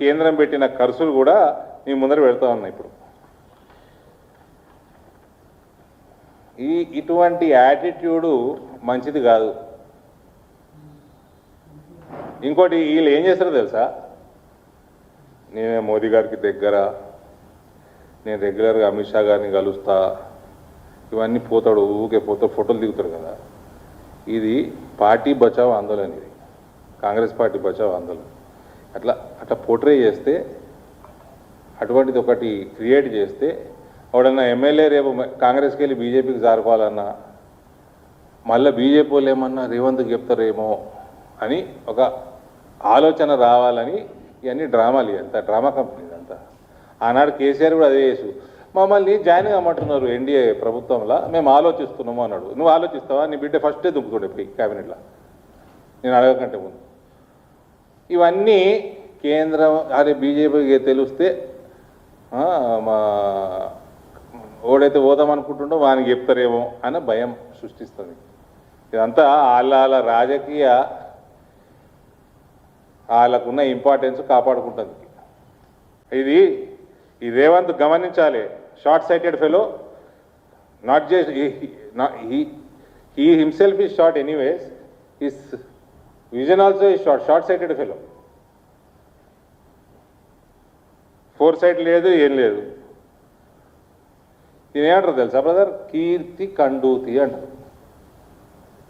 కేంద్రం పెట్టిన ఖర్చులు కూడా మీ ముందర పెడతా ఉన్నాయి. ఇప్పుడు ఇటువంటి యాటిట్యూడు మంచిది కాదు. ఇంకోటి వీళ్ళు ఏం చేస్తారో తెలుసా, నేనే మోదీ గారికి దగ్గర, నేను రెగ్యులర్గా అమిత్ షా గారిని కలుస్తా, ఇవన్నీ పోతాడు, ఊకే పోతా ఫోటోలు దిగుతారు కదా. ఇది పార్టీ బచావ్ ఆందోళన, ఇది కాంగ్రెస్ పార్టీ బచావ్ ఆందోళన. అట్లా పోర్ట్రే చేస్తే, అటువంటిది ఒకటి క్రియేట్ చేస్తే, ఎవడన్నా ఎమ్మెల్యే రేపు కాంగ్రెస్కి వెళ్ళి బీజేపీకి జారుకోవాలన్నా, మళ్ళీ బీజేపీ వాళ్ళు ఏమన్నా రేవంత్కి చెప్తారేమో అని ఒక ఆలోచన రావాలని ఇవన్నీ డ్రామాలు, ఇదంతా డ్రామా కంపెనీ ఇదంతా. ఆనాడు కేసీఆర్ కూడా అదే చేసు, మమ్మల్ని జాయిన్ అమ్మంటున్నారు ఎన్డీఏ ప్రభుత్వంలో, మేము ఆలోచిస్తున్నాము అన్నాడు. నువ్వు ఆలోచిస్తావా? నీ బిడ్డ ఫస్టే దుంకుతుండే పోయి క్యాబినెట్లో, నేను అడగకంటే ముందు. ఇవన్నీ కేంద్రం అరే బీజేపీకి తెలిస్తే మా ఓడైతే పోదామనుకుంటుండో వానికి చెప్తారేమో అని భయం సృష్టిస్తుంది. ఇదంతా వాళ్ళ రాజకీయ వాళ్ళకున్న ఇంపార్టెన్స్ కాపాడుకుంటుంది. ఇది ఈ రేవంత్ గమనించాలి. Short sighted fellow, not just he himself is short anyways, his vision also is short sighted fellow. Foresight లేదు, ఏం లేదు. దీని ఏమంటారు తెలుసా బ్రదర్? కీర్తి కండూతి అంటారు.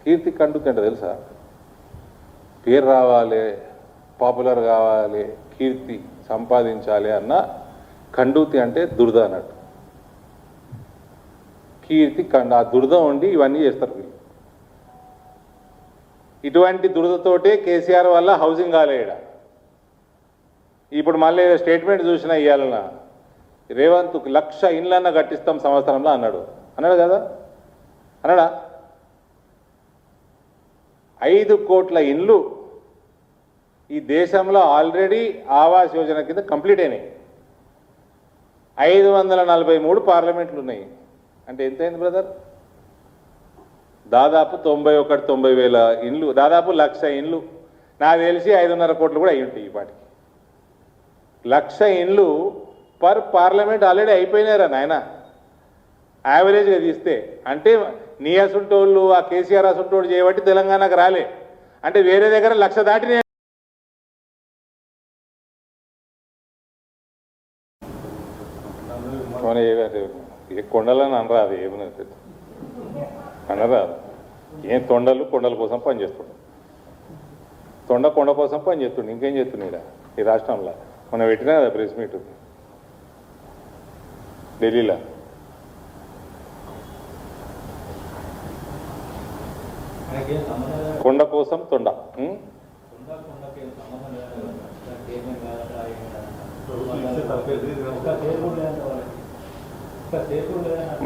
కీర్తి కండూతి అంటే తెలుసా? పేరు రావాలి, పాపులర్ కావాలి, కీర్తి సంపాదించాలి అన్న కండూతి అంటే దురద అన్నట్టు. కీర్తి ఆ దురద ఉండి ఇవన్నీ చేస్తారు వీళ్ళు. ఇటువంటి దురదతోటే కేసీఆర్ వల్ల హౌసింగ్ కాలేడ. ఇప్పుడు మళ్ళీ స్టేట్మెంట్ చూసినా ఇవ్వాలన్నా, రేవంత్ 1,00,000 ఇండ్లన్నా కట్టిస్తాం సంవత్సరంలో అన్నాడు కదా, అన్నాడా? 5 కోట్ల ఇండ్లు ఈ దేశంలో ఆల్రెడీ ఆవాస్ యోజన కింద కంప్లీట్ అయినాయి. 543 పార్లమెంట్లు ఉన్నాయి. అంటే ఎంతైంది బ్రదర్? దాదాపు 91-90 వేల ఇండ్లు, దాదాపు 1,00,000 ఇండ్లు. నాకు తెలిసి 5.5 కోట్లు కూడా అయి ఉంటాయి ఈ పాటికి. 1,00,000 ఇండ్లు పర్ పార్లమెంట్ ఆల్రెడీ అయిపోయినారా నాయన, యావరేజ్గా తీస్తే. అంటే నీ అసుంటోళ్ళు, ఆ కేసీఆర్ అసుంటోళ్ళు చేయబట్టి తెలంగాణకు రాలే. అంటే వేరే దగ్గర 1,00,000 దాటినే. కొండలని అనరాదు, ఏమన్నా అనరాదు. ఏం కొండల కోసం పనిచేస్తుండే, కొండ కోసం పనిచేస్తుండే. ఇంకేం చేస్తుండే ఈ రాష్ట్రంలో? మనం పెట్టినా కదా ప్రెస్ మీట్ ఢిల్లీలో. కొండ కోసం తొండ.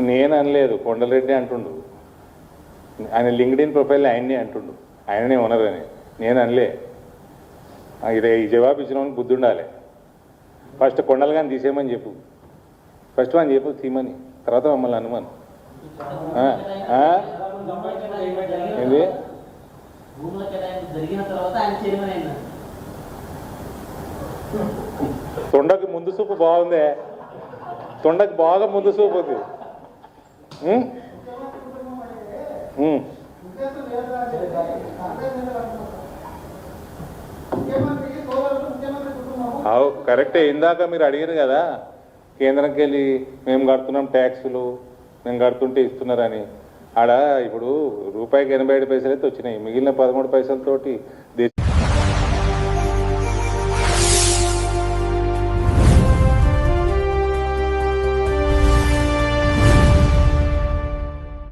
నేను అనలేదు, కొండలరెడ్డి అంటుండు. ఆయన లింక్డ్ఇన్ ప్రొఫైల్ ఆయన్నే అంటుండు, ఆయననే ఓనరని. నేను అనలే. ఇది ఈ జవాబు ఇచ్చిన వాళ్ళకి బుద్ధి ఉండాలి. ఫస్ట్ కొండలు కానీ తీసేయమని చెప్పు, ఫస్ట్ అని చెప్పు తీమని, తర్వాత మమ్మల్ని అనుమానం. ఏంది? తొండకి ముందు చూపు బాగుందే, తొండకి బాగా ముందు చూపు ఉంది. కరెక్టే. ఇందాక మీరు అడిగారు కదా, కేంద్రంకి వెళ్ళి మేము కడుతున్నాం ట్యాక్సులు, మేము కడుతుంటే ఇస్తున్నారని. ఆడ ఇప్పుడు రూపాయికి 87 పైసలు అయితే వచ్చినాయి, మిగిలిన 13 పైసలతోటి